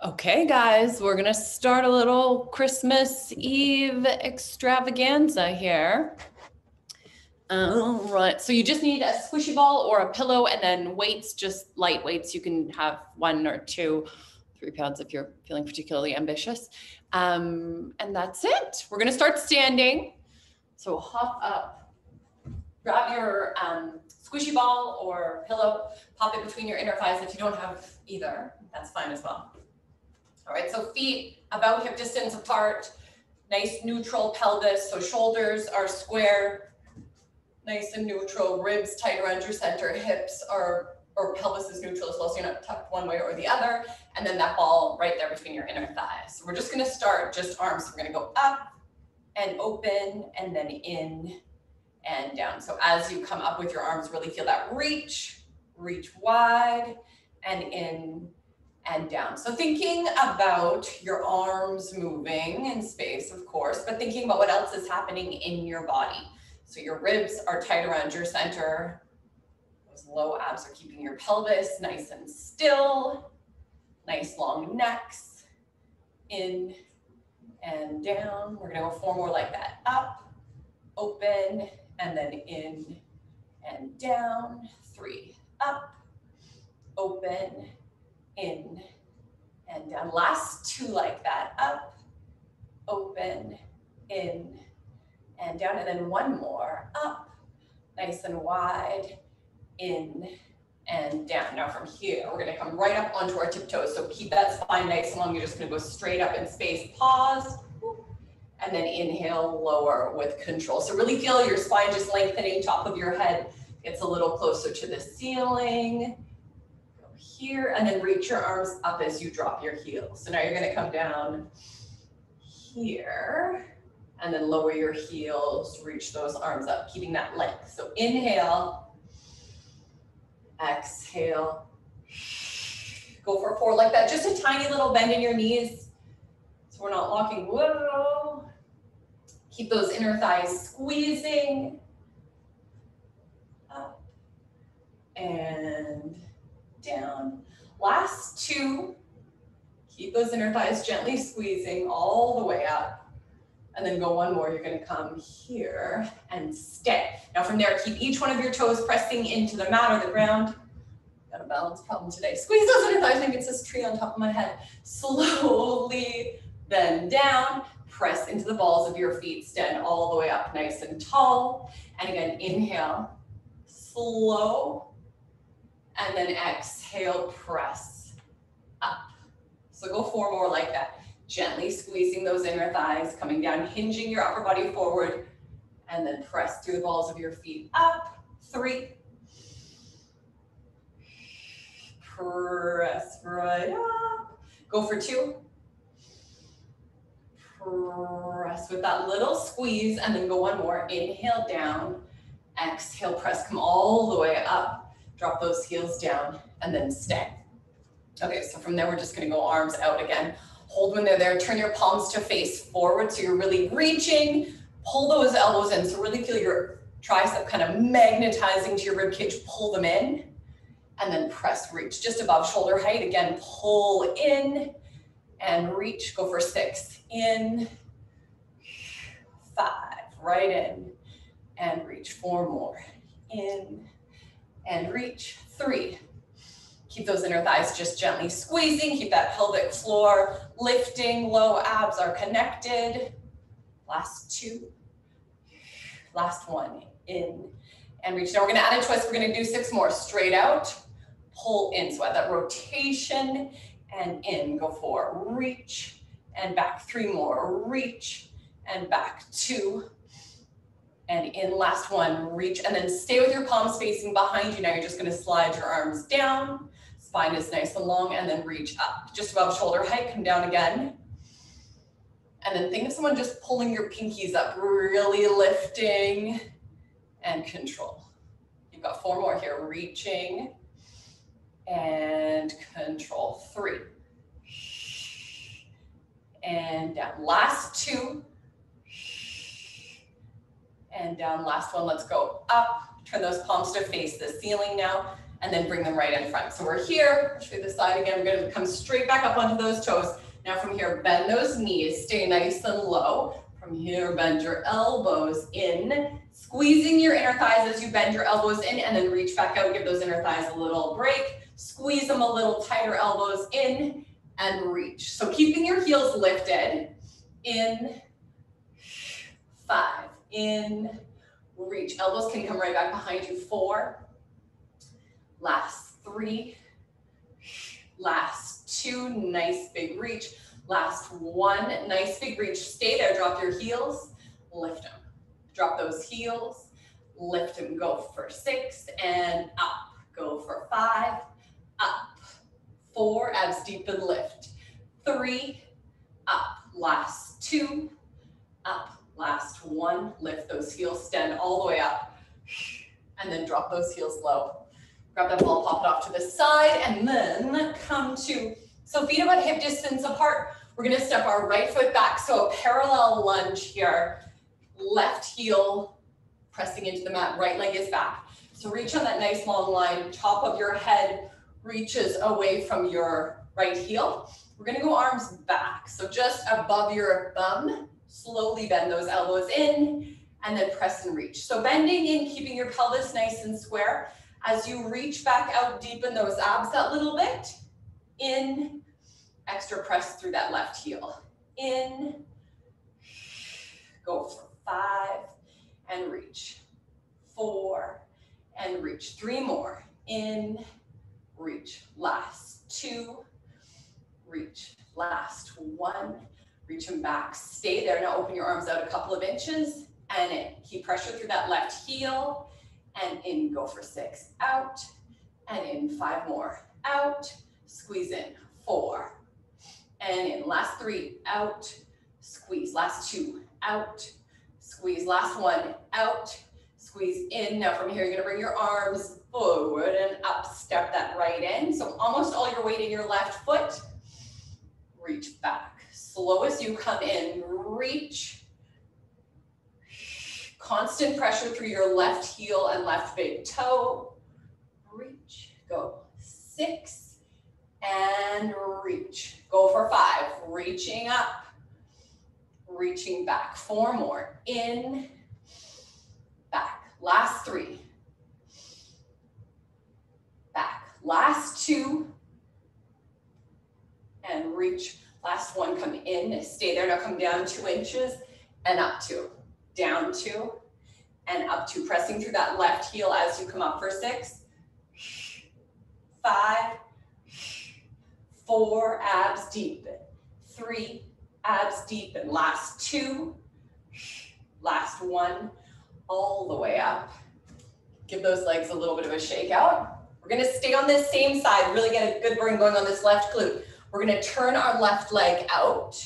Okay, guys, we're gonna start a little Christmas Eve extravaganza here. All right, so you just need a squishy ball or a pillow and then weights, just light weights. You can have 1 or 2, 3 pounds if you're feeling particularly ambitious. And that's it. We're gonna start standing. So hop up, grab your squishy ball or pillow, pop it between your inner thighs. If you don't have either, that's fine as well. All right, so feet about hip distance apart, nice neutral pelvis. So shoulders are square, nice and neutral, ribs tight around your center, hips are, or pelvis is neutral as well, so you're not tucked one way or the other. And then that ball right there between your inner thighs. So we're just gonna start just arms. So we're gonna go up and open and then in and down. So as you come up with your arms, really feel that reach wide and in and down. So thinking about your arms moving in space, of course, but thinking about what else is happening in your body. So your ribs are tight around your center. Those low abs are keeping your pelvis nice and still. Nice long necks. In and down. We're gonna go 4 more like that. Up, open, and then in and down. 3, up, open, in and down. Last 2 like that. Up, open, in and down. And then 1 more. Up, nice and wide, in and down. Now from here, we're gonna come right up onto our tiptoes. So keep that spine nice and long. You're just gonna go straight up in space. Pause. And then inhale, lower with control. So really feel your spine just lengthening, top of your head gets a little closer to the ceiling. Here, and then reach your arms up as you drop your heels. So now you're gonna come down here, and then lower your heels, reach those arms up, keeping that length. So inhale, exhale, go for a 4 like that. Just a tiny little bend in your knees, so we're not locking. Whoa. Keep those inner thighs squeezing, up, and down. Last 2, keep those inner thighs gently squeezing all the way up. And then go 1 more, you're gonna come here and stay. Now from there, keep each one of your toes pressing into the mat or the ground. Got a balance problem today. Squeeze those inner thighs, maybe it's this tree on top of my head. Slowly bend down, press into the balls of your feet, stand all the way up nice and tall. And again, inhale, slow, and then exhale, press up. So go 4 more like that. Gently squeezing those inner thighs, coming down, hinging your upper body forward, and then press through the balls of your feet up. 3. Press right up. Go for 2. Press with that little squeeze, and then go 1 more. Inhale down, exhale, press, come all the way up. Drop those heels down and then stay. Okay, so from there, we're just gonna go arms out again. Hold when they're there, turn your palms to face forward. So you're really reaching, pull those elbows in. So really feel your tricep kind of magnetizing to your rib cage, pull them in, and then press, reach just above shoulder height. Again, pull in and reach, go for 6, in, 5, right in, and reach, 4 more, in, and reach, 3. Keep those inner thighs just gently squeezing. Keep that pelvic floor lifting. Low abs are connected. Last 2. Last 1. In and reach. Now we're going to add a twist. We're going to do 6 more. Straight out. Pull in. So add that rotation and in. Go 4. Reach and back. 3 more. Reach and back. 2. And in, last 1, reach, and then stay with your palms facing behind you. Now you're just gonna slide your arms down, spine is nice and long, and then reach up. Just above shoulder height, come down again. And then think of someone just pulling your pinkies up, really lifting and control. You've got 4 more here, reaching and control. 3. And down, last 2. And down, last 1, let's go up. Turn those palms to face the ceiling now. and then bring them right in front. So we're here, I'll show you the side again. We're gonna come straight back up onto those toes. Now from here, bend those knees, stay nice and low. From here, bend your elbows in, squeezing your inner thighs as you bend your elbows in, and then reach back out, give those inner thighs a little break, squeeze them a little tighter, elbows in, and reach. So keeping your heels lifted, in, 5, in, reach. Elbows can come right back behind you, 4, last 3, last 2, nice big reach. Last 1, nice big reach. Stay there, drop your heels, lift them. Drop those heels, lift them, go for 6, and up. Go for 5, up. 4, abs deep and lift. 3, up. Last 2, up. Last 1, lift those heels, stand all the way up. And then drop those heels low. Grab that ball, pop it off to the side, and then come to, so feet about hip distance apart. We're gonna step our right foot back, so a parallel lunge here. Left heel pressing into the mat, right leg is back. So reach on that nice long line, top of your head reaches away from your right heel. We're gonna go arms back, so just above your bum, slowly bend those elbows in, and then press and reach. So bending in, keeping your pelvis nice and square. As you reach back out, deepen those abs that little bit. In, extra press through that left heel. In, go for 5, and reach. 4, and reach. 3 more. In, reach. Last 2, reach. Last 1, reach them back. Stay there. Now open your arms out a couple of inches, and in. Keep pressure through that left heel, and in. Go for 6, out, and in. 5 more. Out, squeeze in. 4, and in. Last 3, out, squeeze. Last 2, out, squeeze. Last 1, out, squeeze in. Now from here, you're gonna bring your arms forward and up, step that right in. So almost all your weight in your left foot. Reach back. Slow as you come in, reach. Constant pressure through your left heel and left big toe. Reach, go. 6, and reach. Go for 5, reaching up, reaching back. 4 more, in, back. Last 3, back. Last 2, and reach. Last 1, come in, stay there. Now come down 2 inches and up 2, down 2, and up 2. Pressing through that left heel as you come up for 6, 5, 4, abs deepen. 3, abs deepen. Last 2, last 1, all the way up. Give those legs a little bit of a shake out. We're gonna stay on this same side, really get a good burn going on this left glute. We're gonna turn our left leg out,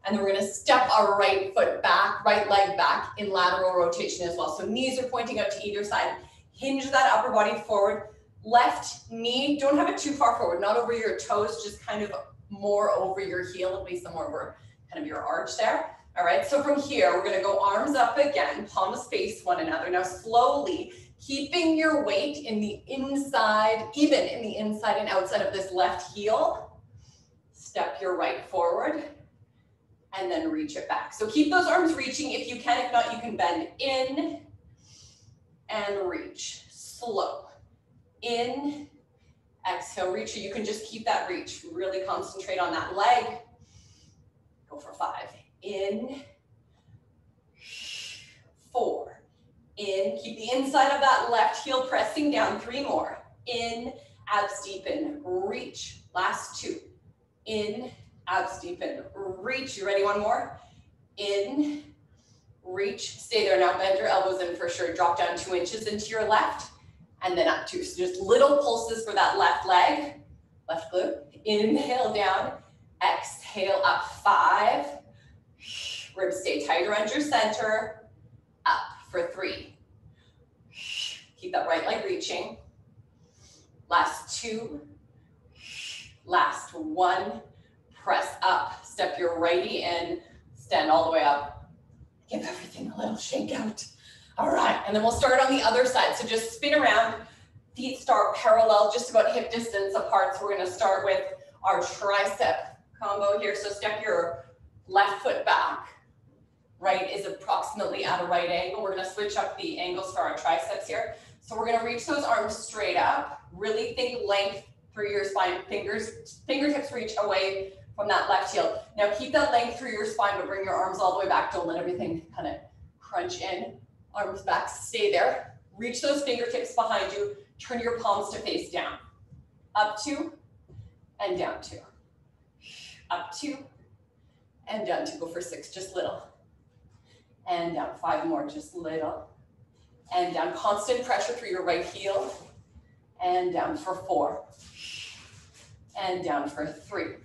and then we're gonna step our right foot back, right leg back in lateral rotation as well. So knees are pointing out to either side. Hinge that upper body forward. Left knee, don't have it too far forward, not over your toes, just kind of more over your heel, at least somewhere over kind of your arch there. All right, so from here, we're gonna go arms up again, palms face one another. Now slowly, keeping your weight in the inside, even in the inside and outside of this left heel, step your right forward, and then reach it back. So keep those arms reaching if you can. If not, you can bend in and reach. Slow. In, exhale, reach. You can just keep that reach. Really concentrate on that leg. Go for 5. In, 4. In, keep the inside of that left heel pressing down. 3 more. In, abs deepen, reach. Last 2. In, abs deepen, reach. You ready? 1 more. In, reach. Stay there now. Bend your elbows in for sure. Drop down 2 inches into your left, and then up 2. So just little pulses for that left leg, left glute. Inhale down, exhale up. 5. Ribs stay tight around your center. Up for 3. Keep that right leg reaching. Last 2. Last 1. Press up. Step your righty in. Stand all the way up. Give everything a little shake out. All right, and then we'll start on the other side. So just spin around, Feet start parallel, just about hip distance apart. So we're gonna start with our tricep combo here. So step your left foot back. Right is approximately at a right angle. We're gonna switch up the angles for our triceps here. So we're gonna reach those arms straight up. Really think length through your spine. Fingertips reach away from that left heel. Now keep that length through your spine, but bring your arms all the way back. Don't let everything kind of crunch in. Arms back, stay there. Reach those fingertips behind you. Turn your palms to face down. Up 2 and down 2. Up 2 and down 2. Go for 6, just little. And down 5 more, just little. And down, constant pressure through your right heel. And down for 4. And down for 3.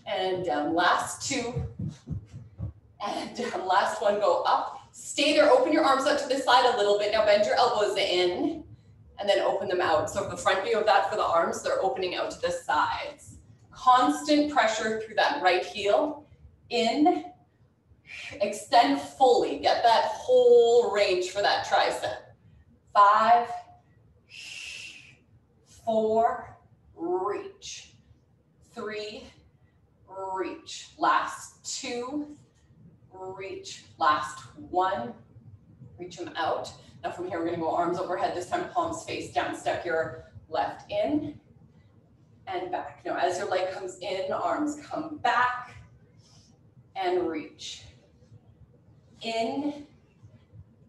And down, last 2. And down, last 1, go up. Stay there, open your arms out to the side a little bit. Now bend your elbows in and then open them out. So the front view of that for the arms, they're opening out to the sides. Constant pressure through that right heel. In, extend fully, get that whole range for that tricep. 5, 4, reach. 3, reach. Last 2, reach. Last 1, reach them out. Now from here, we're gonna go arms overhead, this time palms face down. Step your left in and back. Now as your leg comes in, arms come back and reach. In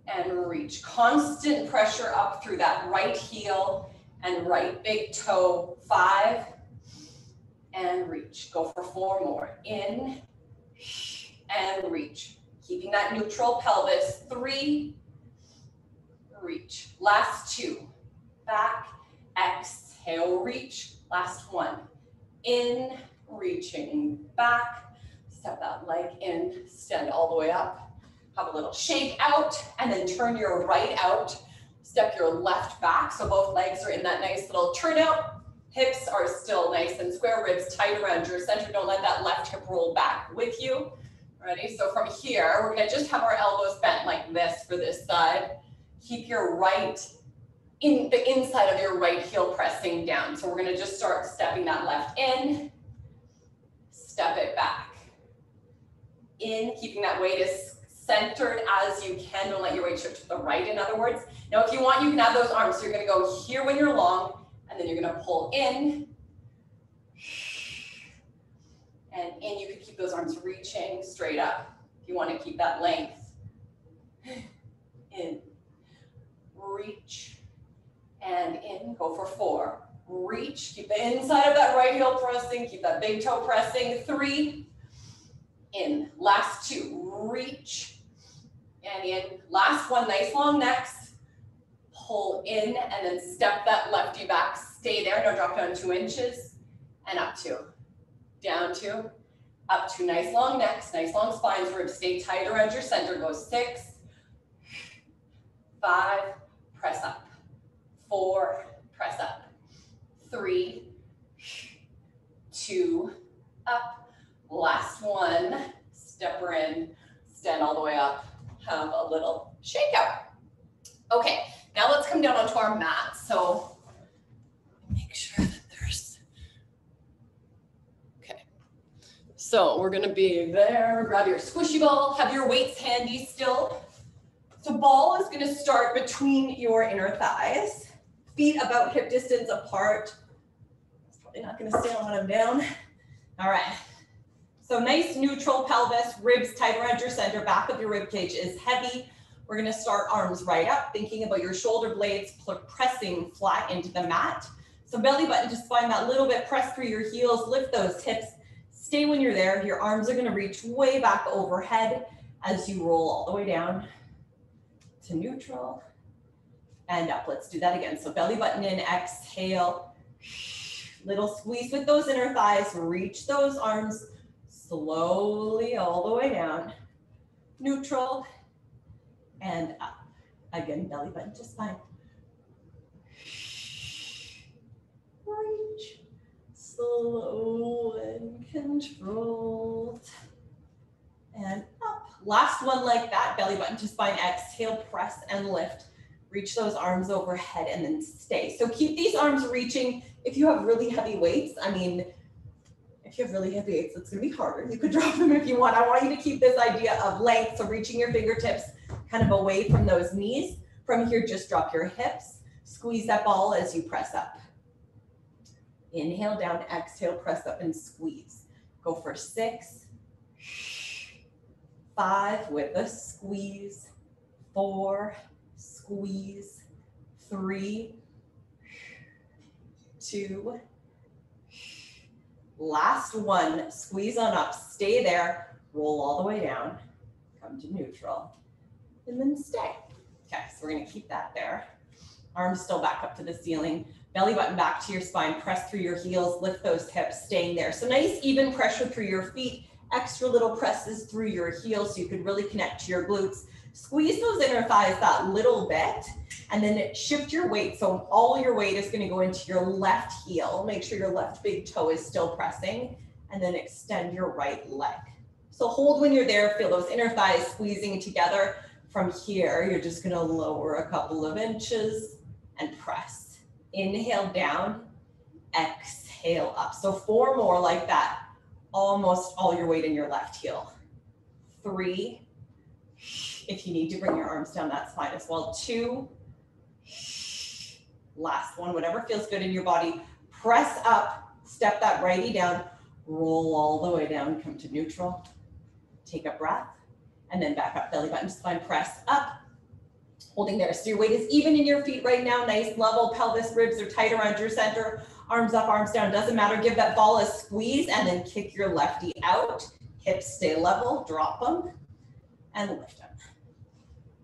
and reach. Constant pressure up through that right heel and right big toe. 5 and reach. Go for 4 more. In and reach. Keeping that neutral pelvis. 3, reach. Last 2, back, exhale, reach. Last 1, in, reaching back. Step that leg in, stand all the way up. Have a little shake out, and then turn your right out. Step your left back, so both legs are in that nice little turnout. Hips are still nice and square, ribs tight around your center. Don't let that left hip roll back with you. Ready? So from here, we're gonna just have our elbows bent like this for this side. Keep your right, in the inside of your right heel pressing down. So we're gonna just start stepping that left in, step it back. In, keeping that weight as centered as you can. Don't let your weight shift to the right, in other words. Now, if you want, you can have those arms. So you're gonna go here when you're long, and then you're gonna pull in. And in, you can keep those arms reaching straight up. If you wanna keep that length. In, reach, and in, go for 4. Reach, keep the inside of that right heel pressing, keep that big toe pressing. 3, in, last 2, reach, and in. Last 1, nice long necks. Pull in, and then step that lefty back. Stay there, no drop down 2 inches, and up 2. Down 2, up 2, nice long necks, nice long spines, ribs stay tight around your center. Go 6, 5, press up. 4, press up. 3, 2, up. Last 1, step her in, stand all the way up, have a little shake out. Okay, now let's come down onto our mat. So make sure that there's, okay. So we're gonna be there, grab your squishy ball, have your weights handy still. So ball is gonna start between your inner thighs, feet about hip distance apart. It's probably not gonna stay on when I'm down. All right. So nice neutral pelvis, ribs tight around your center, back of your rib cage is heavy. We're gonna start arms right up, thinking about your shoulder blades pressing flat into the mat. So belly button, just find that little bit, press through your heels, lift those hips. Stay when you're there. Your arms are gonna reach way back overhead as you roll all the way down to neutral and up. Let's do that again. So belly button in, exhale. Little squeeze with those inner thighs, reach those arms slowly all the way down. Neutral and up. Again, belly button just fine. Reach, slow and controlled. And up. Last one like that, belly button to spine, exhale, press and lift. Reach those arms overhead and then stay. So keep these arms reaching. If you have really heavy weights, I mean, if you have really heavy weights, it's gonna be harder. You could drop them if you want. I want you to keep this idea of length. So reaching your fingertips kind of away from those knees. From here, just drop your hips. Squeeze that ball as you press up. Inhale down, exhale, press up and squeeze. Go for 6, 5 with a squeeze, 4, squeeze, 3, 2, last one, squeeze on up, stay there, roll all the way down, come to neutral, and then stay. Okay, so we're gonna keep that there. Arms still back up to the ceiling, belly button back to your spine, press through your heels, lift those hips, staying there. So nice even pressure through your feet, extra little presses through your heels so you can really connect to your glutes. Squeeze those inner thighs that little bit, and then shift your weight. So all your weight is gonna go into your left heel. Make sure your left big toe is still pressing, and then extend your right leg. So hold when you're there, feel those inner thighs squeezing together. From here, you're just gonna lower a couple of inches and press. Inhale down, exhale up. So 4 more like that. Almost all your weight in your left heel. 3, if you need to bring your arms down, that's fine as well. 2, last one, whatever feels good in your body. Press up, step that righty down, roll all the way down, come to neutral. Take a breath, and then back up, belly button, spine, press up. Holding there, so your weight is even in your feet right now, nice level, pelvis, ribs are tight around your center, arms up, arms down, doesn't matter, give that ball a squeeze and then kick your lefty out, hips stay level, drop them and lift them.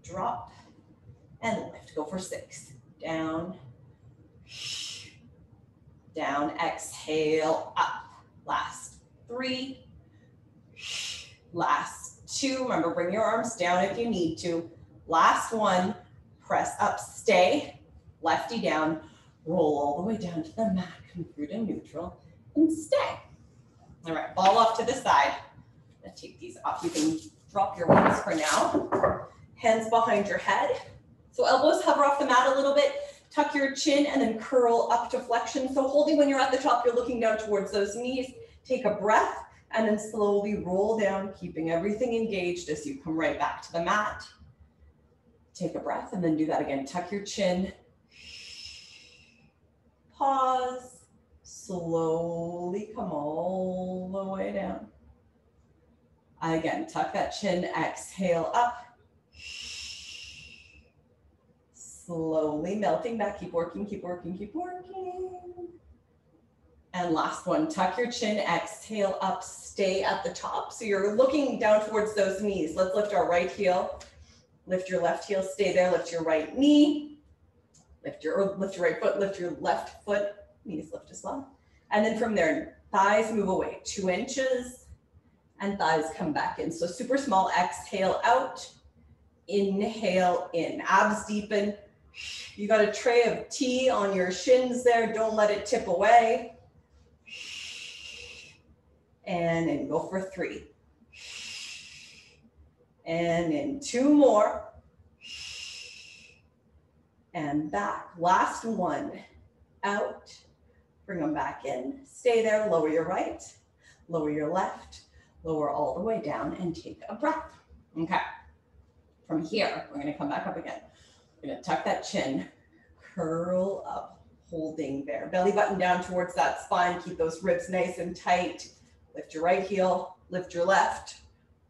Drop and lift, go for 6, down, down, exhale, up, last 3, last 2, remember bring your arms down if you need to, last 1, press up, stay, lefty down, roll all the way down to the mat, come through to neutral, and stay. All right, ball off to the side. Let's take these off. You can drop your weights for now. Hands behind your head. So elbows hover off the mat a little bit, tuck your chin, and then curl up to flexion. So holding when you're at the top, you're looking down towards those knees. Take a breath, and then slowly roll down, keeping everything engaged as you come right back to the mat. Take a breath and then do that again. Tuck your chin. Pause. Slowly come all the way down. Again, tuck that chin. Exhale up. Slowly melting back. Keep working, keep working, keep working. And last one, tuck your chin. Exhale up. Stay at the top. So you're looking down towards those knees. Let's lift our right heel. Lift your left heel, stay there, lift your right knee, lift your right foot, lift your left foot, knees lift as well. And then from there, thighs move away 2 inches and thighs come back in. So super small, exhale out, inhale in, abs deepen. You got a tray of tea on your shins there, don't let it tip away. And then go for 3. And in 2 more. And back. Last one. Out. Bring them back in. Stay there. Lower your right. Lower your left. Lower all the way down and take a breath. Okay. From here, we're going to come back up again. We're going to tuck that chin. Curl up. Holding there. Belly button down towards that spine. Keep those ribs nice and tight. Lift your right heel. Lift your left.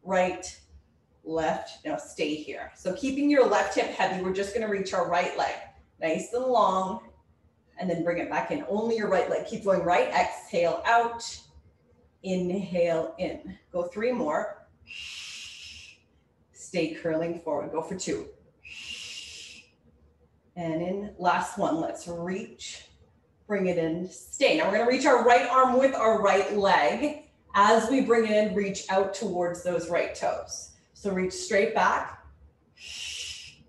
Right. Left, now stay here. So keeping your left hip heavy, we're just gonna reach our right leg, nice and long, and then bring it back in. Only your right leg, keep going right, exhale out, inhale in. Go 3 more. Stay curling forward, go for 2. And in, last one, let's reach, bring it in, stay. Now we're gonna reach our right arm with our right leg. As we bring it in, reach out towards those right toes. So reach straight back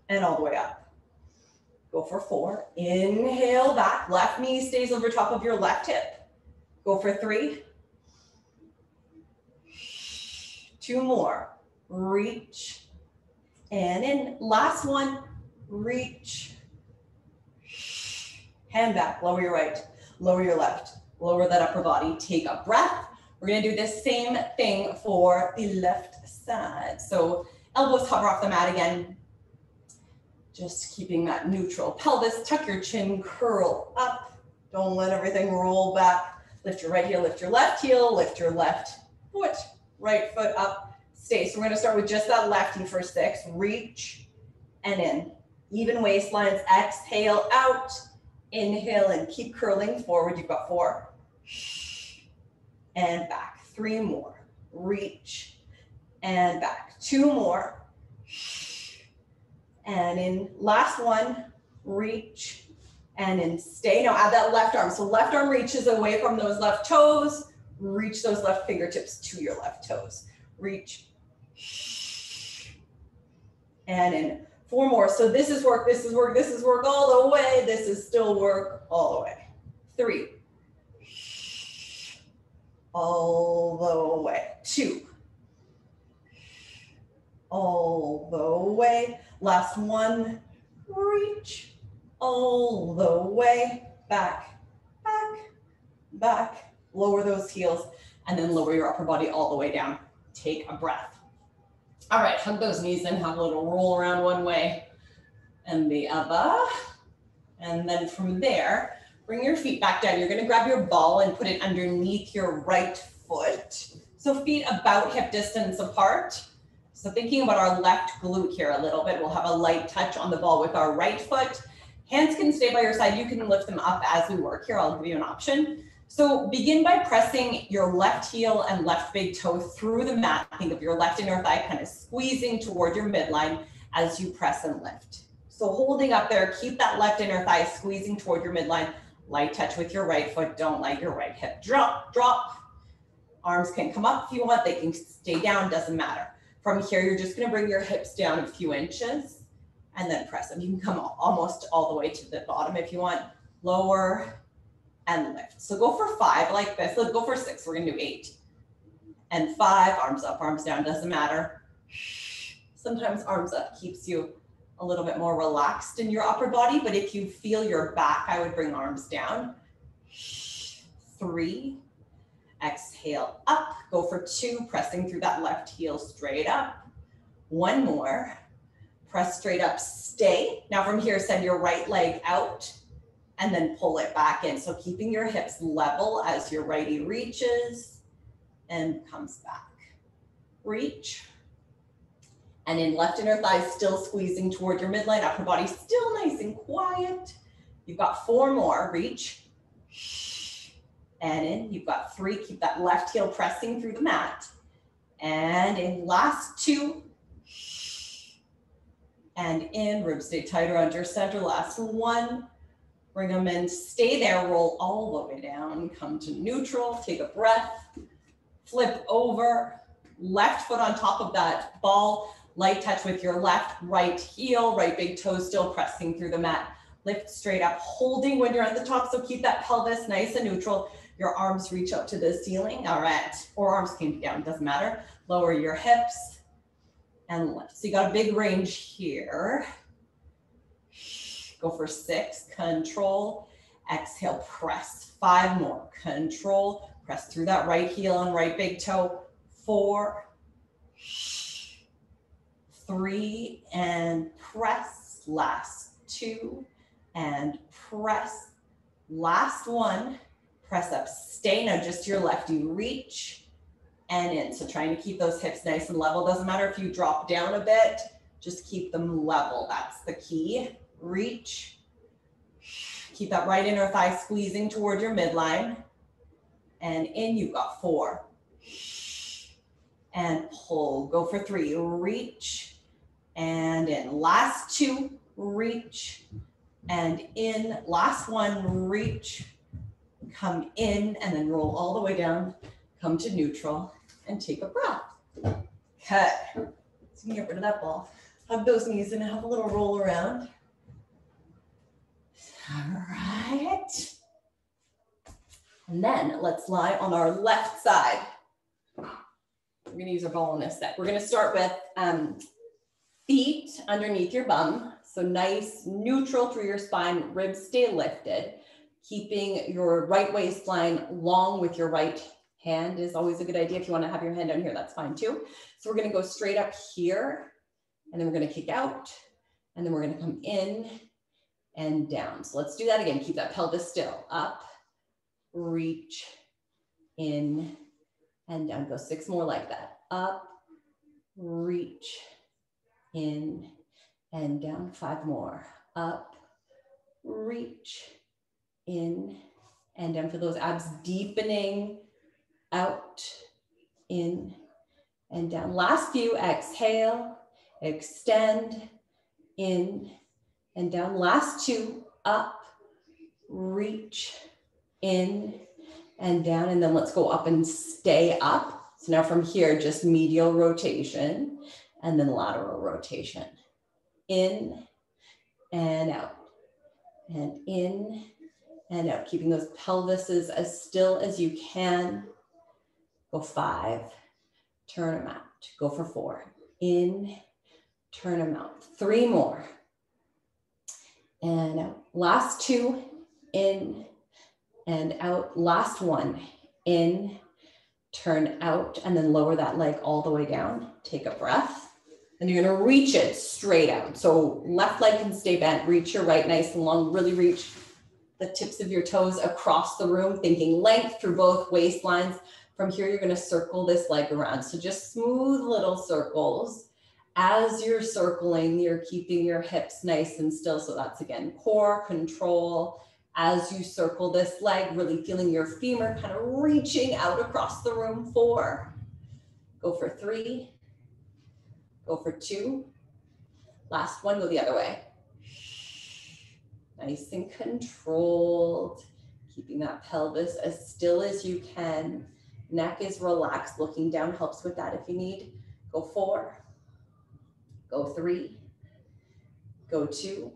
and all the way up. Go for 4. Inhale back. Left knee stays over top of your left hip. Go for 3. 2 more. Reach and in. Last one. reach, hand back, lower your right, lower your left, lower that upper body, take a breath. We're gonna do this same thing for the left side. So elbows hover off the mat again. Just keeping that neutral pelvis, tuck your chin, curl up. Don't let everything roll back. Lift your right heel, lift your left heel, lift your left foot, right foot up, stay. So we're gonna start with just that lefty for 6. Reach and in. Even waistlines, exhale out, inhale and keep curling forward. You've got 4. And back, 3 more. Reach and back, 2 more. And in, last one, reach and in, stay. Now add that left arm. So left arm reaches away from those left toes. Reach those left fingertips to your left toes. Reach and in. 4 more. So this is work, this is work, this is work all the way. This is still work all the way. 3. All the way. 2. All the way. Last one. Reach all the way. Back, back, back. Lower those heels and then lower your upper body all the way down. Take a breath. All right, hug those knees and have a little roll around one way and the other. And then from there, bring your feet back down. You're gonna grab your ball and put it underneath your right foot. So feet about hip distance apart. So thinking about our left glute here a little bit, we'll have a light touch on the ball with our right foot. Hands can stay by your side. You can lift them up as we work here. I'll give you an option. So begin by pressing your left heel and left big toe through the mat. Think of your left inner thigh kind of squeezing toward your midline as you press and lift. So holding up there, keep that left inner thigh squeezing toward your midline. Light touch with your right foot. Don't let your right hip drop, drop. Arms can come up if you want. They can stay down, doesn't matter. From here, you're just gonna bring your hips down a few inches and then press them. You can come almost all the way to the bottom if you want. Lower and lift. So go for 5 like this. Let's go for 6. We're gonna do 8. And 5, arms up, arms down, doesn't matter. Sometimes arms up keeps you a little bit more relaxed in your upper body, but if you feel your back, I would bring arms down. 3, exhale up, go for 2, pressing through that left heel straight up. 1 more, press straight up, stay. Now from here, send your right leg out and then pull it back in. So keeping your hips level as your righty reaches and comes back. Reach. And in left inner thigh, still squeezing toward your midline, upper body still nice and quiet. You've got 4 more, reach. And in, you've got 3, keep that left heel pressing through the mat. And in, last 2. And in, ribs stay tight around your center, last 1. Bring them in, stay there, roll all the way down, come to neutral, take a breath, flip over, left foot on top of that ball, light touch with your left, right heel, right big toe still pressing through the mat. Lift straight up, holding when you're at the top, so keep that pelvis nice and neutral. Your arms reach up to the ceiling, all right, or arms came down, doesn't matter. Lower your hips and lift. So you got a big range here. Go for 6, control, exhale, press. 5 more, control, press through that right heel and right big toe. 4, 3, and press. Last 2, and press. Last 1, press up, stay. Now just your left, you reach and in. So trying to keep those hips nice and level. Doesn't matter if you drop down a bit, just keep them level. That's the key. Reach. Keep that right inner thigh squeezing toward your midline. And in, you've got 4. And pull, go for 3, reach. And in, last 2, reach. And in, last 1, reach. Come in and then roll all the way down. Come to neutral and take a breath. Okay, so you can get rid of that ball. Hug those knees and have a little roll around. All right. And then let's lie on our left side. We're gonna use our ball in a sec. We're gonna start with feet underneath your bum. So nice, neutral through your spine, ribs stay lifted. Keeping your right waistline long with your right hand is always a good idea. If you want to have your hand down here, that's fine too. So we're going to go straight up here, and then we're going to kick out, and then we're going to come in and down. So let's do that again. Keep that pelvis still. Up, reach, in, and down. Go 6 more like that. Up, reach, in, and down. 5 more. Up, reach, in, and down. For those abs deepening, out, in, and down. Last few. Exhale, extend, in, and down. Last 2. Up, reach, in, and down. And then let's go up and stay up. So now from here, just medial rotation and then lateral rotation. In and out, and in and out. Keeping those pelvises as still as you can. Go 5, turn them out. Go for 4. In, turn them out. 3 more. And out. Last 2, in and out. Last 1, in, turn out, and then lower that leg all the way down. Take a breath. And you're gonna reach it straight out. So left leg can stay bent. Reach your right nice and long. Really reach the tips of your toes across the room, thinking length through both waistlines. From here, you're gonna circle this leg around. So just smooth little circles. As you're circling, you're keeping your hips nice and still. So that's again, core control. As you circle this leg, really feeling your femur kind of reaching out across the room. 4, go for 3, go for 2. Last one, go the other way. Nice and controlled. Keeping that pelvis as still as you can. Neck is relaxed, looking down helps with that if you need. Go 4, go 3, go 2.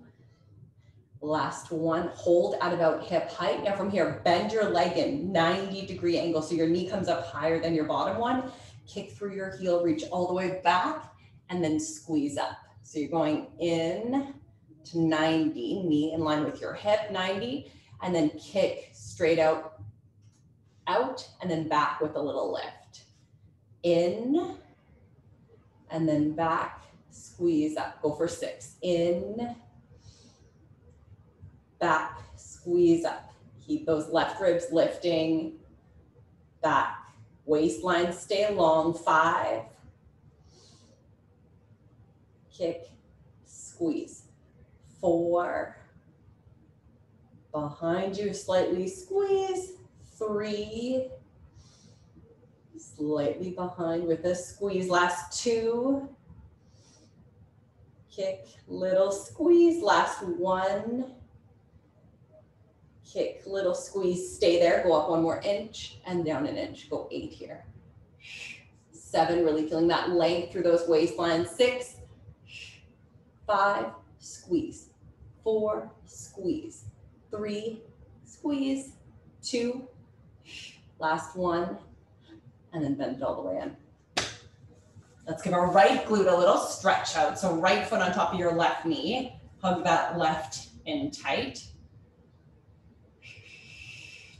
Last 1, hold at about hip height. Now from here, bend your leg in 90-degree angle. So your knee comes up higher than your bottom one. Kick through your heel, reach all the way back, and then squeeze up. So you're going in to 90, knee in line with your hip, 90, and then kick straight out, and then back with a little lift. In, and then back, squeeze up. Go for 6. In, back, squeeze up. Keep those left ribs lifting. Back, waistline stay long. 5, kick, squeeze. 4, behind you, slightly squeeze. 3, slightly behind with a squeeze. Last 2, kick, little squeeze. Last 1, kick, little squeeze, stay there. Go up 1 more inch and down an inch. Go 8 here. 7, really feeling that length through those waistlines. 6, 5, squeeze. 4, squeeze. 3, squeeze. 2, last 1, and then bend it all the way in. Let's give our right glute a little stretch out. So right foot on top of your left knee. Hug that left in tight.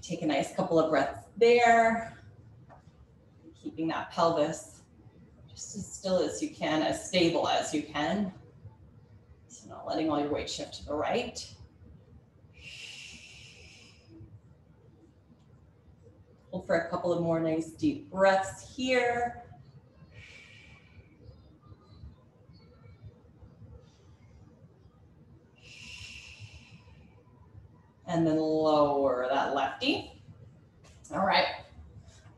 Take a nice couple of breaths there. Keeping that pelvis just as still as you can, as stable as you can. So not letting all your weight shift to the right. Hold for a couple of more nice deep breaths here. And then lower that lefty. All right,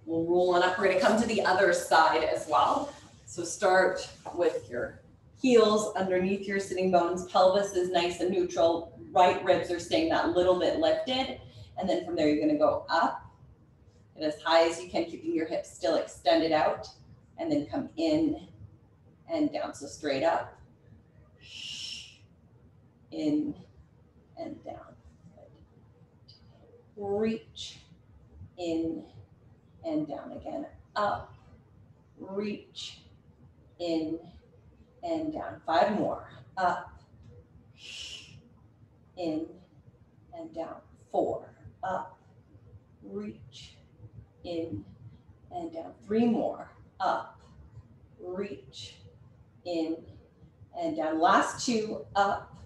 we'll roll on up. We're gonna come to the other side as well. So start with your heels underneath your sitting bones. Pelvis is nice and neutral. Right ribs are staying that little bit lifted. And then from there, you're gonna go up and as high as you can, keeping your hips still extended out. And then come in and down. So straight up, in and down. Reach, in and down again. Up, reach, in and down. 5 more. Up, in and down. 4, up, reach, in and down. 3 more, up, reach, in and down. Last 2, up,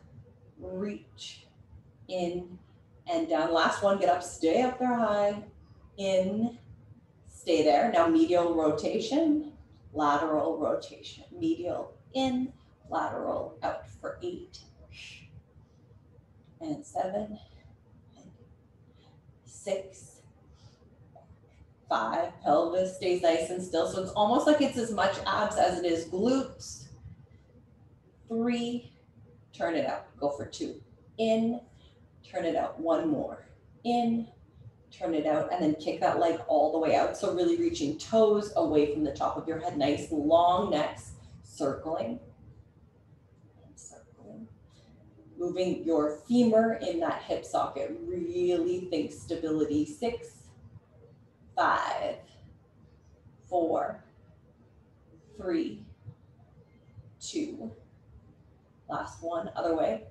reach, in and down. Last 1, get up, stay up there high, in, stay there. Now medial rotation, lateral rotation. Medial in, lateral out for 8 and 7 and 6, 5. Pelvis stays nice and still. So it's almost like it's as much abs as it is glutes. 3, turn it out. Go for 2. In, turn it out. 1 more. In, turn it out, and then kick that leg all the way out. So really reaching toes away from the top of your head. Nice long necks, circling and circling. Moving your femur in that hip socket. Really think stability. 6, 5, 4, 3, 2. Last 1, other way.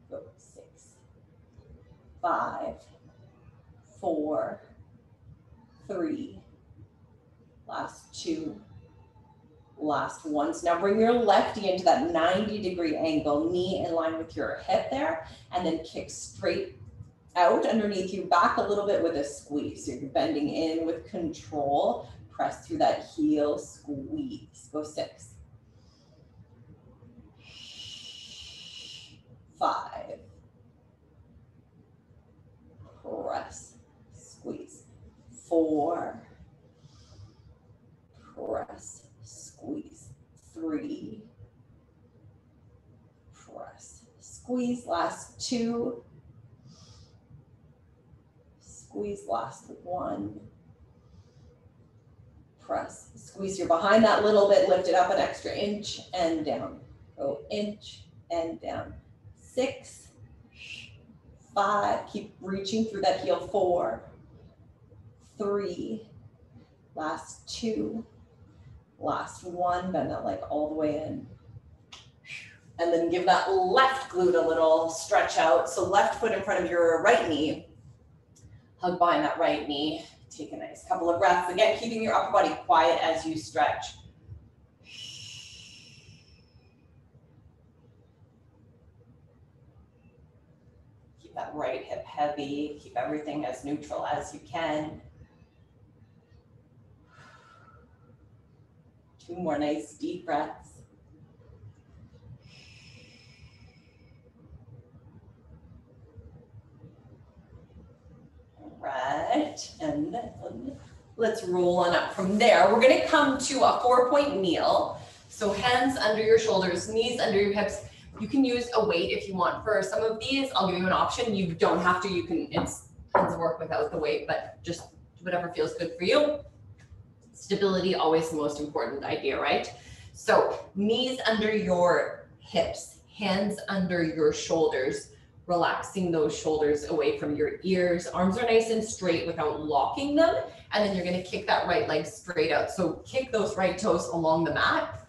Go 6, 5, 4, 3. Last 2. Last 1. So now bring your lefty into that 90-degree angle, knee in line with your hip there, and then kick straight out underneath you, back a little bit with a squeeze. So you're bending in with control. Press through that heel, squeeze. Go 6, 5, press, squeeze. 4, press, squeeze. 3, press, squeeze. Last 2, squeeze. Last 1, press, squeeze. You're behind that little bit, lift it up an extra inch and down. Go inch and down. 6, 5, keep reaching through that heel. 4, 3, last 2, last 1, bend that leg all the way in. And then give that left glute a little stretch out. So left foot in front of your right knee, hug behind that right knee. Take a nice couple of breaths. Again, keeping your upper body quiet as you stretch. Keep that right hip heavy. Keep everything as neutral as you can. 2 more nice deep breaths. Right, and then let's roll on up from there. We're gonna come to a 4-point kneel. So hands under your shoulders, knees under your hips. You can use a weight if you want. For some of these, I'll give you an option. You don't have to, you can, it's tons of work without the weight, but just whatever feels good for you. Stability, always the most important idea, right? So knees under your hips, hands under your shoulders, relaxing those shoulders away from your ears. Arms are nice and straight without locking them. And then you're gonna kick that right leg straight out. So kick those right toes along the mat.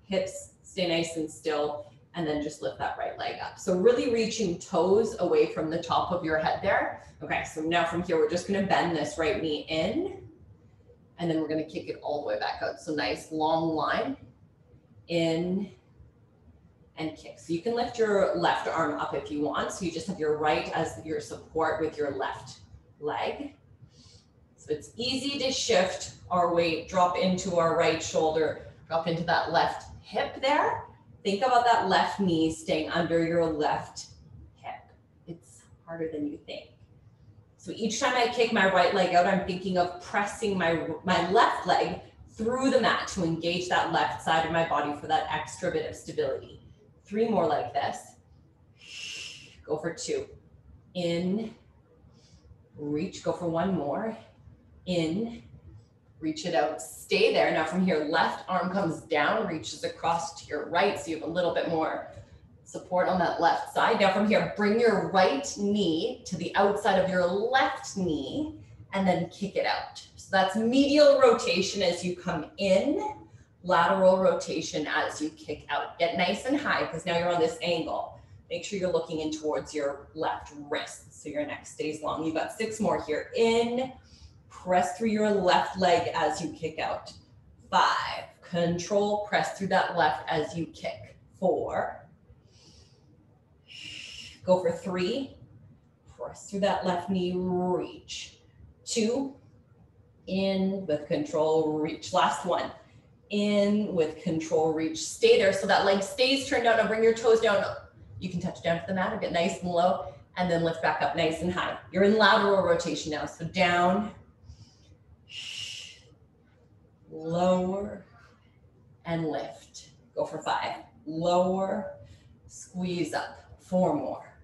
Hips stay nice and still. And then just lift that right leg up. So really reaching toes away from the top of your head there. Okay, so now from here, we're just gonna bend this right knee in. And then we're gonna kick it all the way back out. So nice long line, in and kick. So you can lift your left arm up if you want. So you just have your right as your support with your left leg. So it's easy to shift our weight, drop into our right shoulder, drop into that left hip there. Think about that left knee staying under your left hip. It's harder than you think. So each time I kick my right leg out, I'm thinking of pressing my left leg through the mat to engage that left side of my body for that extra bit of stability. 3 more like this. Go for 2. In, reach, go for 1 more. In, reach it out, stay there. Now from here, left arm comes down, reaches across to your right, so you have a little bit more support on that left side. Now from here, bring your right knee to the outside of your left knee and then kick it out. So that's medial rotation as you come in, Lateral rotation as you kick out. Get nice and high because now you're on this angle. Make sure you're looking in towards your left wrist so your neck stays long. You've got 6 more here. In, press through your left leg as you kick out. 5, control, press through that left as you kick. 4, go for 3, press through that left knee, reach. 2, in with control, reach. Last one, in with control, reach. Stay there so that leg stays turned out. Now bring your toes down. You can touch down to the mat or get nice and low and then lift back up nice and high. You're in lateral rotation now. So down, lower, and lift. Go for 5. Lower, squeeze up. 4 more.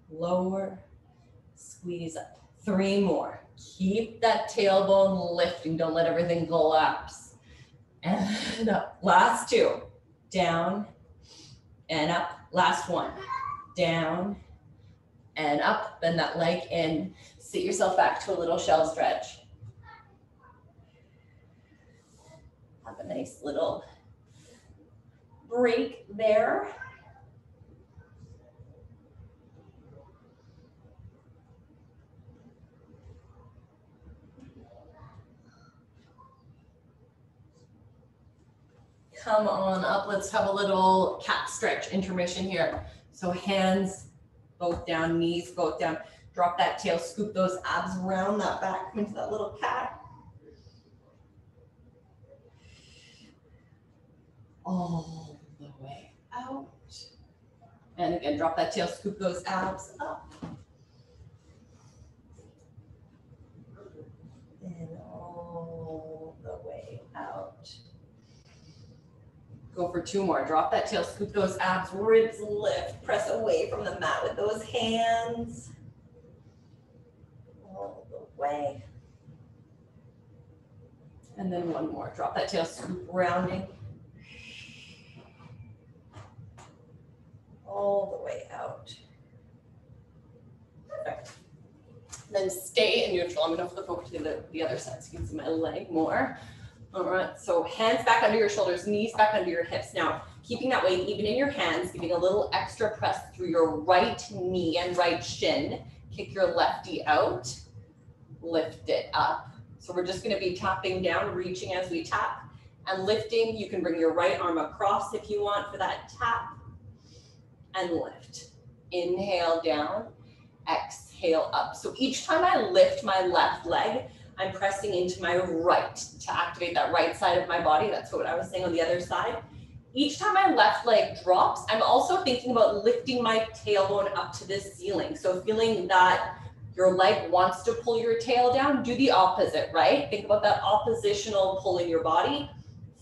Lower, squeeze up. 3 more. Keep that tailbone lifting. Don't let everything collapse. And up. Last 2. Down and up. Last 1. Down and up. Bend that leg in. Sit yourself back to a little shell stretch. Have a nice little break there. Come on up, let's have a little cat stretch intermission here. So hands both down, knees both down. Drop that tail, scoop those abs around that back, come into that little cat. All the way out. And again, drop that tail, scoop those abs up. And all the way out. Go for 2 more. Drop that tail, scoop those abs, ribs lift, press away from the mat with those hands. All the way. And then 1 more. Drop that tail, scoop, rounding. All the way out. Perfect. Then stay in neutral. I'm going to flip over to the other side so you can see my leg more. All right, so hands back under your shoulders, knees back under your hips. Now, keeping that weight even in your hands, giving a little extra press through your right knee and right shin. Kick your lefty out, lift it up. So we're just gonna be tapping down, reaching as we tap, and lifting. You can bring your right arm across if you want for that tap, and lift. Inhale down, exhale up. So each time I lift my left leg, I'm pressing into my right to activate that right side of my body. That's what I was saying on the other side. Each time my left leg drops, I'm also thinking about lifting my tailbone up to the ceiling. So feeling that your leg wants to pull your tail down, do the opposite, right? Think about that oppositional pull in your body.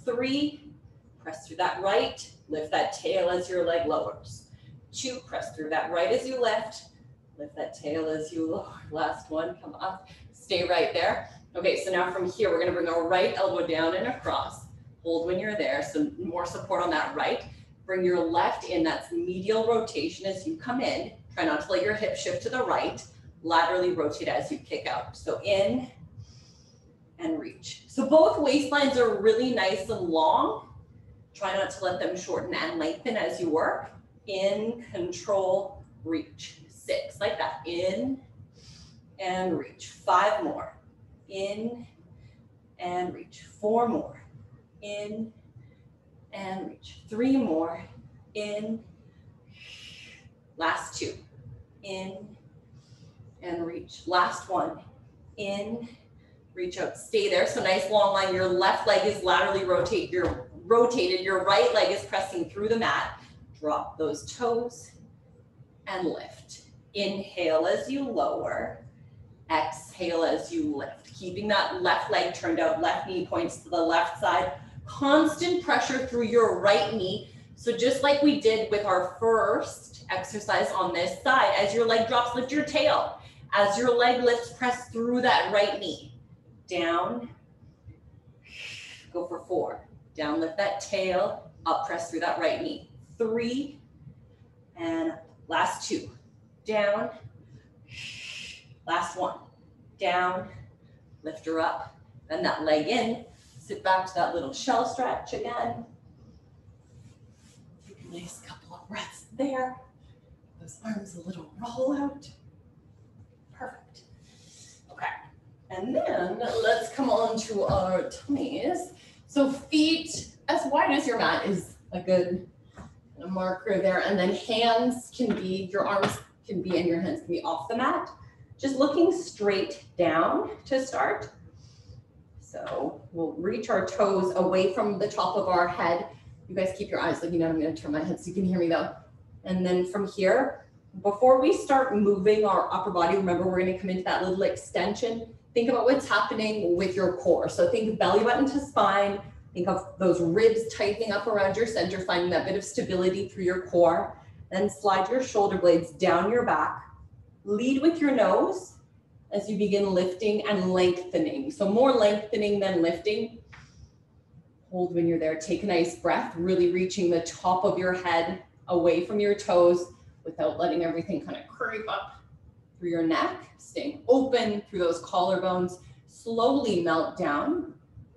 3, press through that right, lift that tail as your leg lowers. 2, press through that right as you lift that tail as you lower. Last 1, come up. Stay right there. Okay, so now from here, we're gonna bring our right elbow down and across. Hold when you're there, so more support on that right. Bring your left in, that's medial rotation as you come in. Try not to let your hip shift to the right. Laterally rotate as you kick out. So in and reach. So both waistlines are really nice and long. Try not to let them shorten and lengthen as you work. In, control, reach. 6, like that. In and reach. 5 more. In and reach. 4 more. In and reach. 3 more. In. Last 2. In and reach. Last 1. In. Reach out. Stay there. So nice long line. Your left leg is laterally rotated. Your right leg is pressing through the mat. Drop those toes and lift. Inhale as you lower. Exhale as you lift. Keeping that left leg turned out, left knee points to the left side. Constant pressure through your right knee. So just like we did with our first exercise on this side, as your leg drops, lift your tail. As your leg lifts, press through that right knee. Down. Go for 4. Down, lift that tail. Up, press through that right knee. 3. And last 2. Down. Last 1. Down. Lift her up. Bend that leg in. Sit back to that little shell stretch again. Take a nice couple of breaths there. Those arms a little roll out. Perfect. Okay. And then let's come on to our tummies. So feet as wide as your mat is a good marker there. And then hands can be, your arms can be and your hands can be off the mat. Just looking straight down to start. So we'll reach our toes away from the top of our head. You guys keep your eyes looking down. I'm going to turn my head so you can hear me though. And then from here, before we start moving our upper body, remember we're going to come into that little extension. Think about what's happening with your core. So think belly button to spine. Think of those ribs tightening up around your center, finding that bit of stability through your core. Then slide your shoulder blades down your back. Lead with your nose as you begin lifting and lengthening. So more lengthening than lifting. Hold when you're there. Take a nice breath, really reaching the top of your head away from your toes without letting everything kind of creep up through your neck. Staying open through those collarbones. Slowly melt down.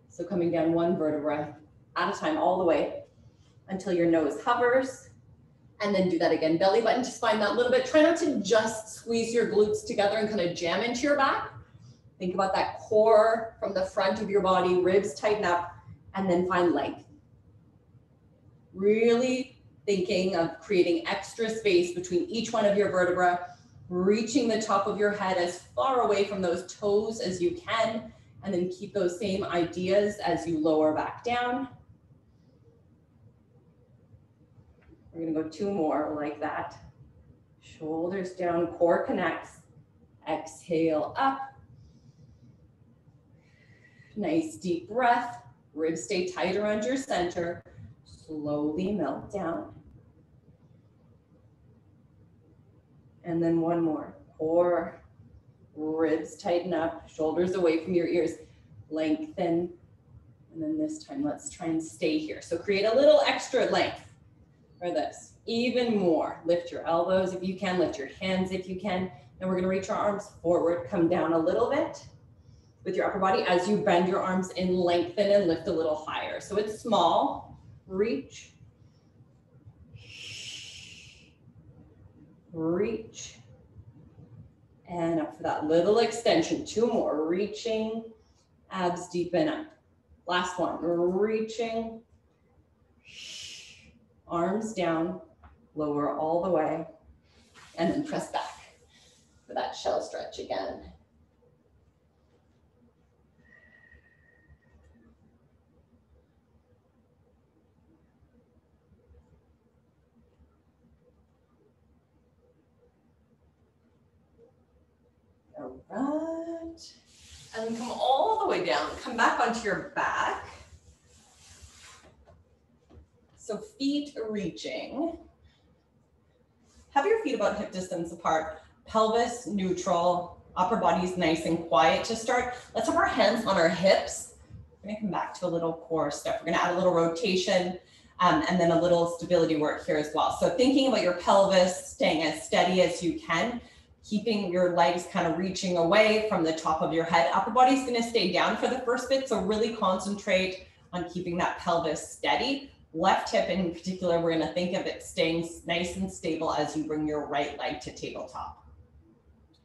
So coming down one vertebra at a time all the way until your nose hovers. And then do that again. Belly button to spine that little bit. Try not to just squeeze your glutes together and kind of jam into your back. Think about that core from the front of your body, ribs tighten up, and then find length. Really thinking of creating extra space between each one of your vertebrae, reaching the top of your head as far away from those toes as you can, and then keep those same ideas as you lower back down. We're gonna go two more like that. Shoulders down, core connects. Exhale up. Nice deep breath. Ribs stay tight around your center. Slowly melt down. And then one more. Core, ribs tighten up, shoulders away from your ears. Lengthen. And then this time, let's try and stay here. So create a little extra length. For this, even more. Lift your elbows if you can, lift your hands if you can. And we're gonna reach our arms forward, come down a little bit with your upper body as you bend your arms in, lengthen and lift a little higher. So it's small, reach, reach, and up for that little extension. Two more, reaching, abs deepen up. Last one, reaching, arms down, lower all the way, and then press back for that shell stretch again. All right. And then come all the way down. Come back onto your back. So feet reaching. Have your feet about hip distance apart. Pelvis neutral. Upper body's nice and quiet to start. Let's have our hands on our hips. We're gonna come back to a little core step. We're gonna add a little rotation and then a little stability work here as well. So thinking about your pelvis, staying as steady as you can, keeping your legs kind of reaching away from the top of your head. Upper body's gonna stay down for the first bit, so really concentrate on keeping that pelvis steady. Left hip in particular, we're gonna think of it staying nice and stable as you bring your right leg to tabletop.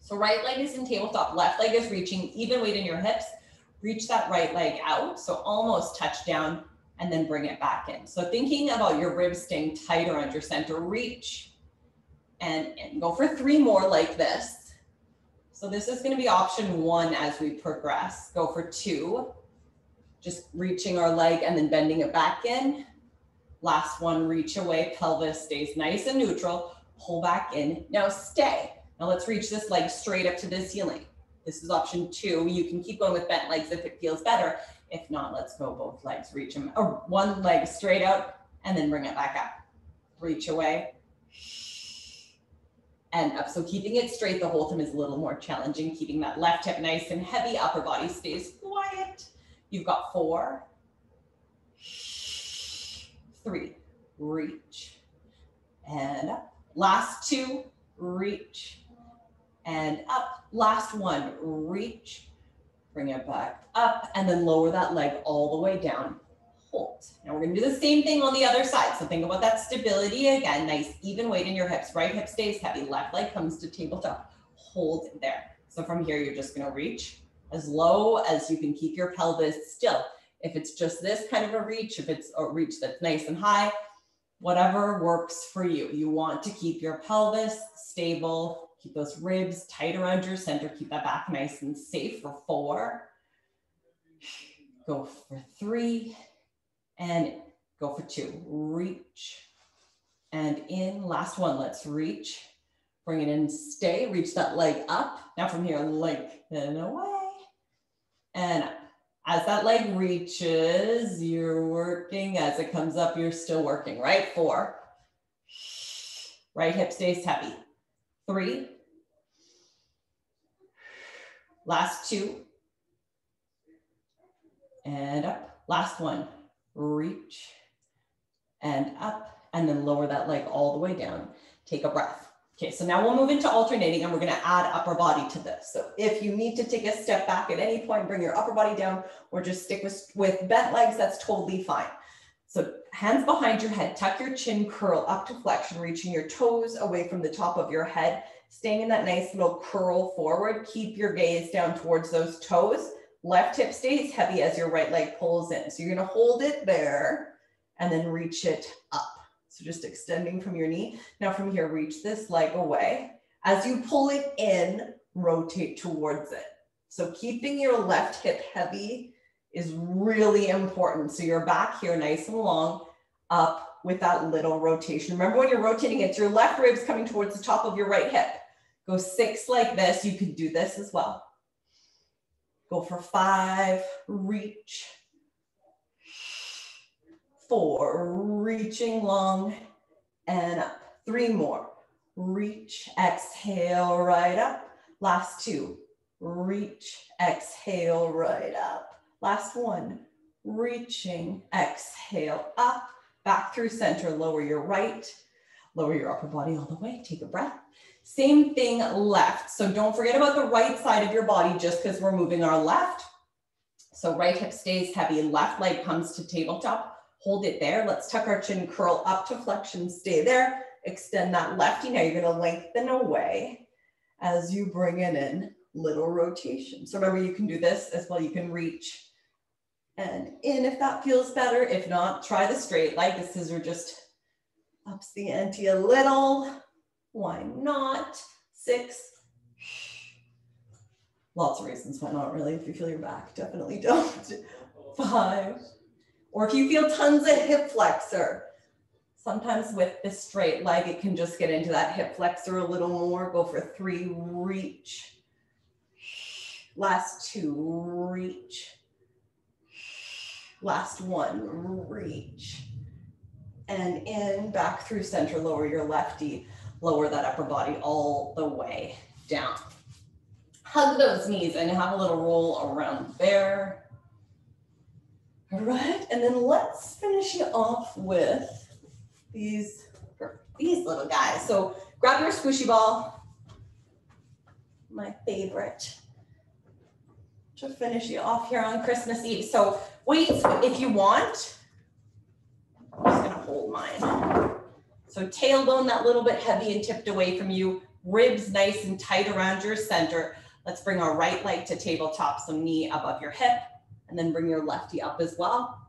So right leg is in tabletop, left leg is reaching, even weight in your hips. Reach that right leg out, so almost touch down, and then bring it back in. So thinking about your ribs staying tight around your center, reach, and go for three more like this. So this is gonna be option one as we progress. Go for two, just reaching our leg and then bending it back in. Last one, reach away, pelvis stays nice and neutral, pull back in. Now stay. Now let's reach this leg straight up to the ceiling. This is option two. You can keep going with bent legs if it feels better. If not, let's go both legs, reach them, or one leg straight out and then bring it back up. Reach away and up. So keeping it straight the whole time is a little more challenging. Keeping that left hip nice and heavy, upper body stays quiet. You've got 4, 3, reach, and up. Last 2, reach, and up. Last 1, reach, Bring it back up and then lower that leg all the way down. Hold. Now we're gonna do the same thing on the other side. So think about that stability again, nice even weight in your hips. Right hip stays heavy, left leg comes to tabletop. Hold there. So from here, you're just gonna reach as low as you can keep your pelvis still. If it's just this kind of a reach, if it's a reach that's nice and high, whatever works for you. You want to keep your pelvis stable, keep those ribs tight around your center, keep that back nice and safe for 4. Go for 3 and go for 2. Reach and in, last one, let's reach. Bring it in, stay, reach that leg up. Now from here, lengthen away and up. As that leg reaches, you're working. As it comes up, you're still working, right? 4. Right hip stays heavy. 3. Last 2. And up. Last one. Reach and up. And then lower that leg all the way down. Take a breath. Okay, so now we'll move into alternating and we're gonna add upper body to this. So if you need to take a step back at any point, bring your upper body down or just stick with bent legs, that's totally fine. So hands behind your head, tuck your chin, curl up to flexion, reaching your toes away from the top of your head, staying in that nice little curl forward. Keep your gaze down towards those toes. Left hip stays heavy as your right leg pulls in. So you're gonna hold it there and then reach it up. So just extending from your knee. Now from here, reach this leg away. As you pull it in, rotate towards it. So keeping your left hip heavy is really important. So you're back here nice and long, up with that little rotation. Remember when you're rotating, it's your left ribs coming towards the top of your right hip. Go 6 like this. You can do this as well. Go for 5, reach. 4, reaching long and up. 3 more. Reach, exhale, right up. Last 2. Reach, exhale, right up. Last 1. Reaching, exhale, up. Back through center, lower your right. Lower your upper body all the way. Take a breath. Same thing left. So don't forget about the right side of your body just because we're moving our left. So right hip stays heavy. Left leg comes to tabletop. Hold it there. Let's tuck our chin, curl up to flexion, stay there. Extend that lefty. Now you're gonna lengthen away as you bring it in, little rotation. So remember, you can do this as well. You can reach and in if that feels better. If not, try the straight leg. The scissor just ups the ante a little. Why not? 6. Lots of reasons why not, really. If you feel your back, definitely don't. 5. Or if you feel tons of hip flexor, sometimes with the straight leg, it can just get into that hip flexor a little more. Go for 3, reach. Last 2, reach. Last 1, reach. And in, back through center, lower your lefty, lower that upper body all the way down. Hug those knees and have a little roll around there. All right, and then let's finish it off with these little guys. So grab your squishy ball, my favorite, to finish you off here on Christmas Eve. So weights, if you want, I'm just gonna hold mine. So tailbone that little bit heavy and tipped away from you, ribs nice and tight around your center. Let's bring our right leg to tabletop, so knee above your hip. And then bring your lefty up as well.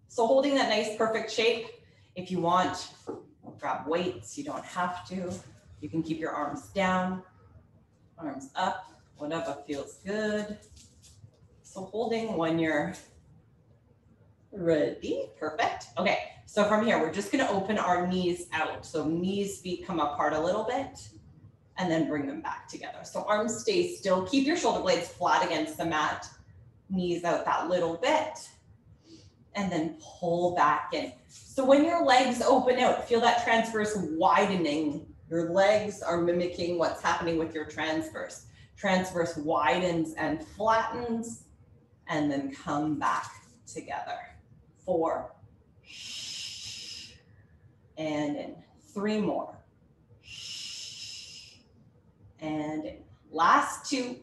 So holding that nice perfect shape. If you want, grab weights, you don't have to. You can keep your arms down, arms up, whatever feels good. So holding when you're ready, perfect. Okay, so from here, we're just gonna open our knees out. So knees, feet come apart a little bit and then bring them back together. So arms stay still, keep your shoulder blades flat against the mat. Knees out that little bit and then pull back in. So when your legs open out, feel that transverse widening. Your legs are mimicking what's happening with your transverse. Transverse widens and flattens and then come back together. 4 and in. 3 more. And in. Last 2.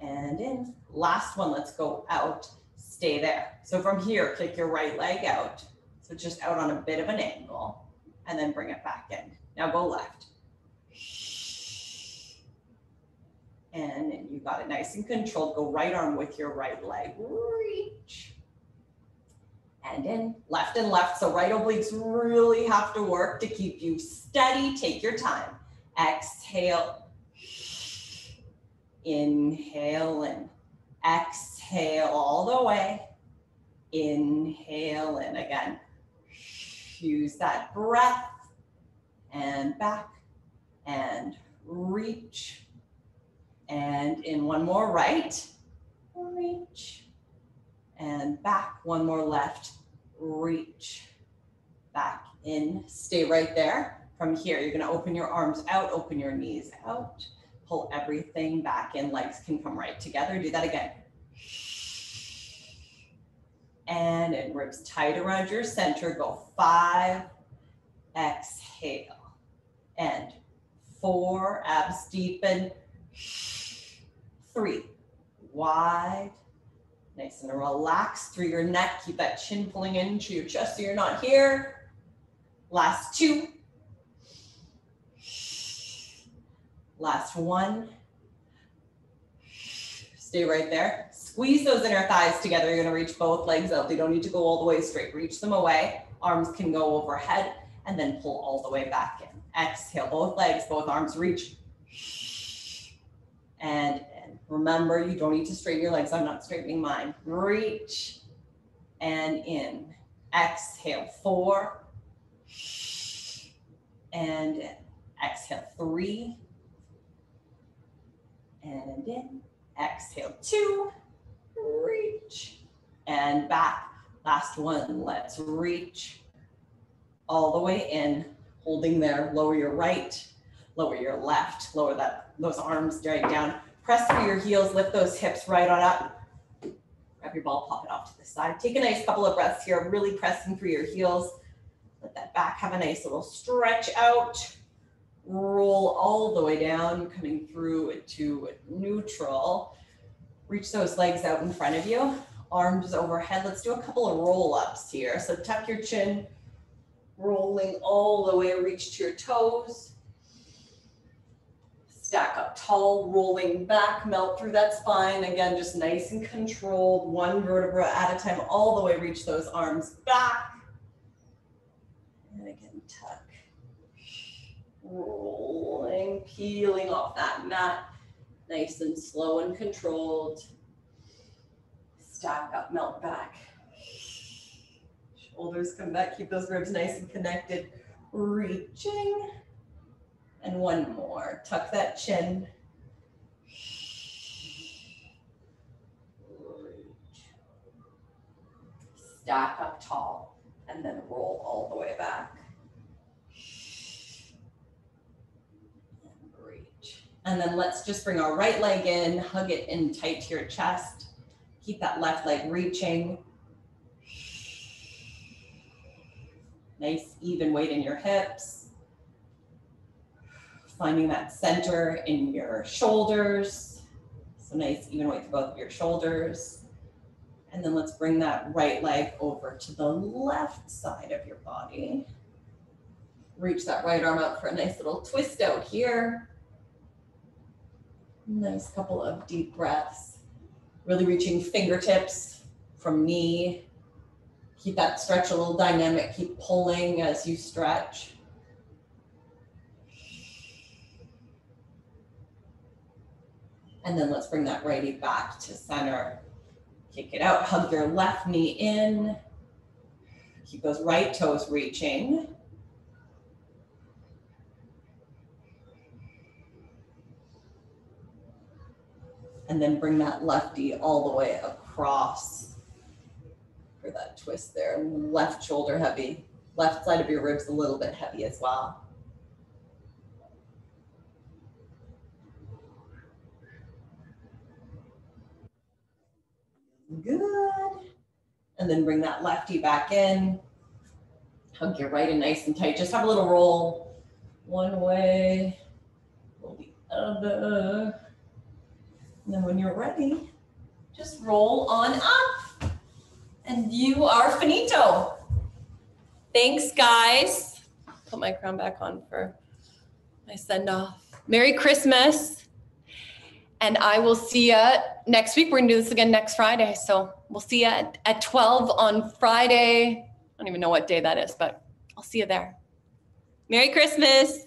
and in. Last one, let's go out, stay there. So from here, kick your right leg out. So just out on a bit of an angle, and then bring it back in. Now go left. And you got it nice and controlled. Go right arm with your right leg. Reach. And in, left and left. So right obliques really have to work to keep you steady. Take your time. Exhale. Inhale in. Exhale all the way. Inhale in again. Use that breath. And back. And reach. And in one more right, reach, and back, one more left, reach, back in, stay right there. From here, you're gonna open your arms out, open your knees out, pull everything back in, legs can come right together, do that again. And in, ribs tight around your center, go 5, exhale, and 4, abs deepen, 3, wide, nice and relaxed through your neck. Keep that chin pulling into your chest so you're not here. Last 2. Last 1. Stay right there. Squeeze those inner thighs together. You're gonna reach both legs out. They don't need to go all the way straight. Reach them away. Arms can go overhead and then pull all the way back in. Exhale, both legs, both arms reach. And remember, you don't need to straighten your legs. I'm not straightening mine. Reach and in. Exhale, 4. And in. Exhale, 3. And in. Exhale, 2. Reach and back. Last one. Let's reach all the way in. Holding there. Lower your right. Lower your left. Lower those arms right down. Press through your heels, lift those hips right on up. Grab your ball, pop it off to the side. Take a nice couple of breaths here, really pressing through your heels. Let that back have a nice little stretch out. Roll all the way down, coming through to neutral. Reach those legs out in front of you, arms overhead. Let's do a couple of roll-ups here. So tuck your chin, rolling all the way, reach to your toes. Stack up tall, rolling back, melt through that spine. Again, just nice and controlled, one vertebra at a time, all the way, reach those arms back. And again, tuck. Rolling, peeling off that mat. Nice and slow and controlled. Stack up, melt back. Shoulders come back, keep those ribs nice and connected. Reaching. And one more, tuck that chin. Stack up tall, and then roll all the way back. And reach. And then let's just bring our right leg in, hug it in tight to your chest. Keep that left leg reaching. Nice even weight in your hips. Finding that center in your shoulders. So nice even weight to both of your shoulders. And then let's bring that right leg over to the left side of your body. Reach that right arm out for a nice little twist out here. Nice couple of deep breaths. Really reaching fingertips from knee. Keep that stretch a little dynamic. Keep pulling as you stretch. And then let's bring that righty back to center. Kick it out, hug your left knee in. Keep those right toes reaching. And then bring that lefty all the way across for that twist there. Left shoulder heavy, left side of your ribs a little bit heavy as well. Good. And then bring that lefty back in. Hug your right in nice and tight. Just have a little roll one way, roll the other. And then when you're ready, just roll on up. And you are finito. Thanks, guys. Put my crown back on for my send off. Merry Christmas. And I will see you next week. We're gonna do this again next Friday. So we'll see you at 12 on Friday. I don't even know what day that is, but I'll see you there. Merry Christmas.